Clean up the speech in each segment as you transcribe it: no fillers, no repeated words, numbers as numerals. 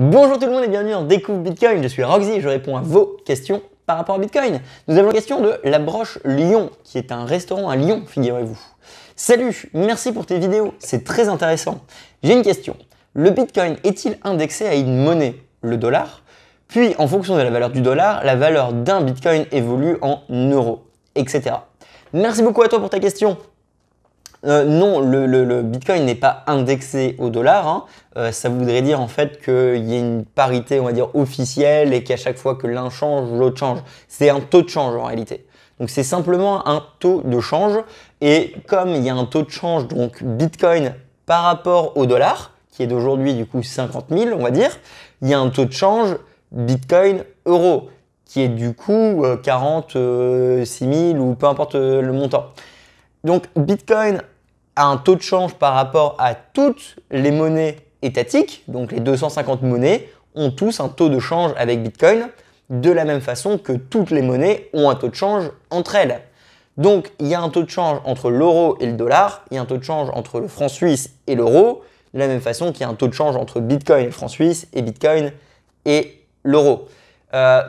Bonjour tout le monde et bienvenue dans Découvre Bitcoin, je suis Roxy et je réponds à vos questions par rapport à Bitcoin. Nous avons la question de La Broche Lyon, qui est un restaurant à Lyon, figurez-vous. Salut, merci pour tes vidéos, c'est très intéressant. J'ai une question, le Bitcoin est-il indexé à une monnaie, le dollar? Puis en fonction de la valeur du dollar, la valeur d'un Bitcoin évolue en euros, etc. Merci beaucoup à toi pour ta question. Non, le Bitcoin n'est pas indexé au dollar. Hein. Ça voudrait dire en fait qu'il y a une parité, on va dire, officielle et qu'à chaque fois que l'un change, l'autre change. C'est un taux de change en réalité. Donc c'est simplement un taux de change. Et comme il y a un taux de change, donc Bitcoin par rapport au dollar, qui est d'aujourd'hui du coup 50 000, on va dire, il y a un taux de change Bitcoin euro, qui est du coup 46 000 ou peu importe le montant. Donc Bitcoin a un taux de change par rapport à toutes les monnaies étatiques, donc les 250 monnaies ont tous un taux de change avec Bitcoin, de la même façon que toutes les monnaies ont un taux de change entre elles. Donc il y a un taux de change entre l'euro et le dollar, il y a un taux de change entre le franc suisse et l'euro, de la même façon qu'il y a un taux de change entre Bitcoin et le franc suisse et Bitcoin et l'euro.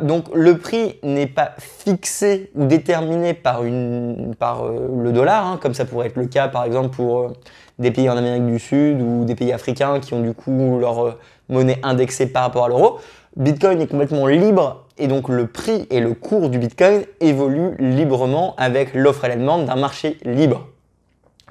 Donc le prix n'est pas fixé ou déterminé par le dollar, hein, comme ça pourrait être le cas par exemple pour des pays en Amérique du Sud ou des pays africains qui ont du coup leur monnaie indexée par rapport à l'euro. Bitcoin est complètement libre et donc le prix et le cours du Bitcoin évoluent librement avec l'offre et la demande d'un marché libre.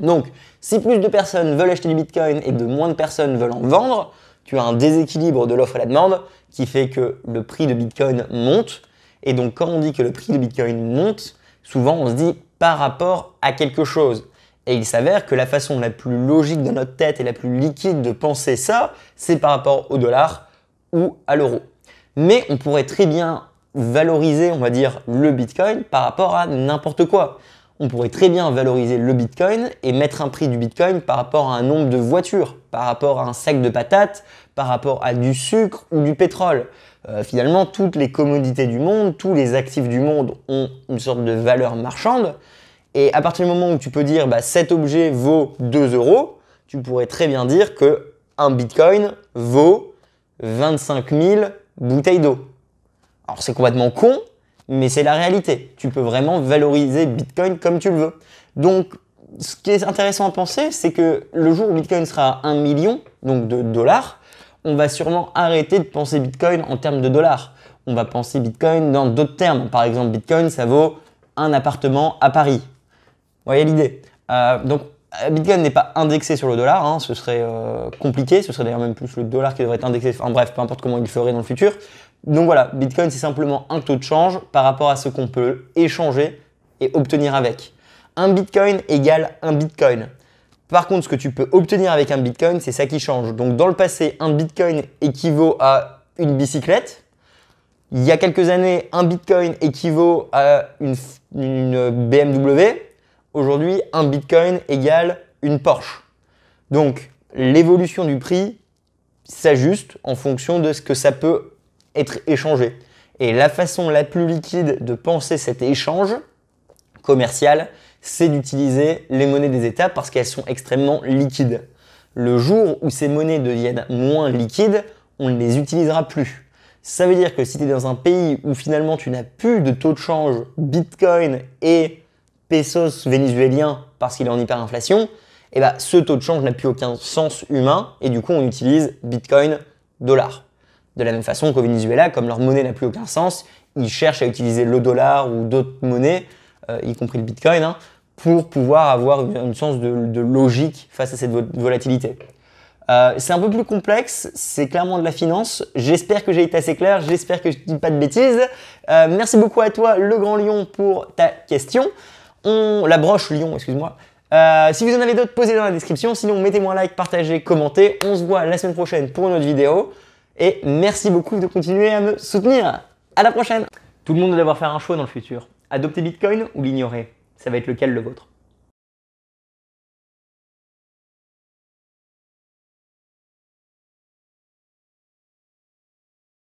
Donc si plus de personnes veulent acheter du Bitcoin et de moins de personnes veulent en vendre, tu as un déséquilibre de l'offre et la demande qui fait que le prix de Bitcoin monte. Et donc, quand on dit que le prix de Bitcoin monte, souvent on se dit par rapport à quelque chose. Et il s'avère que la façon la plus logique dans notre tête et la plus liquide de penser ça, c'est par rapport au dollar ou à l'euro. Mais on pourrait très bien valoriser, on va dire, le Bitcoin par rapport à n'importe quoi. On pourrait très bien valoriser le Bitcoin et mettre un prix du Bitcoin par rapport à un nombre de voitures, par rapport à un sac de patates, par rapport à du sucre ou du pétrole. Finalement, toutes les commodités du monde, tous les actifs du monde ont une sorte de valeur marchande. Et à partir du moment où tu peux dire cet objet vaut 2 euros, tu pourrais très bien dire que un Bitcoin vaut 25 000 bouteilles d'eau. Alors c'est complètement con, mais c'est la réalité. Tu peux vraiment valoriser Bitcoin comme tu le veux. Donc, ce qui est intéressant à penser, c'est que le jour où Bitcoin sera à 1 million, donc de dollars, on va sûrement arrêter de penser Bitcoin en termes de dollars. On va penser Bitcoin dans d'autres termes. Par exemple, Bitcoin, ça vaut un appartement à Paris. Vous voyez l'idée. Donc, Bitcoin n'est pas indexé sur le dollar, hein, ce serait compliqué. Ce serait d'ailleurs même plus le dollar qui devrait être indexé. Enfin bref, peu importe comment il le ferait dans le futur. Donc voilà, Bitcoin, c'est simplement un taux de change par rapport à ce qu'on peut échanger et obtenir avec. Un Bitcoin égale un Bitcoin. Par contre, ce que tu peux obtenir avec un Bitcoin, c'est ça qui change. Donc dans le passé, un Bitcoin équivaut à une bicyclette. Il y a quelques années, un Bitcoin équivaut à une BMW. Aujourd'hui, un Bitcoin égale une Porsche. Donc l'évolution du prix s'ajuste en fonction de ce que ça peut être échangé. Et la façon la plus liquide de penser cet échange commercial, c'est d'utiliser les monnaies des États parce qu'elles sont extrêmement liquides. Le jour où ces monnaies deviennent moins liquides, on ne les utilisera plus. Ça veut dire que si tu es dans un pays où finalement tu n'as plus de taux de change Bitcoin et pesos vénézuélien parce qu'il est en hyperinflation, et ce taux de change n'a plus aucun sens humain et du coup on utilise Bitcoin dollar. De la même façon qu'au Venezuela, comme leur monnaie n'a plus aucun sens, ils cherchent à utiliser le dollar ou d'autres monnaies, y compris le Bitcoin, hein, pour pouvoir avoir une sens de logique face à cette volatilité. C'est un peu plus complexe, c'est clairement de la finance. J'espère que j'ai été assez clair, j'espère que je ne dis pas de bêtises. Merci beaucoup à toi, le Grand Lion, pour ta question. La broche Lion, excuse-moi. Si vous en avez d'autres, posez dans la description. Sinon, mettez-moi un like, partagez, commentez. On se voit la semaine prochaine pour une autre vidéo. Et merci beaucoup de continuer à me soutenir. À la prochaine. Tout le monde doit devoir faire un choix dans le futur. Adopter Bitcoin ou l'ignorer? Ça va être lequel le vôtre?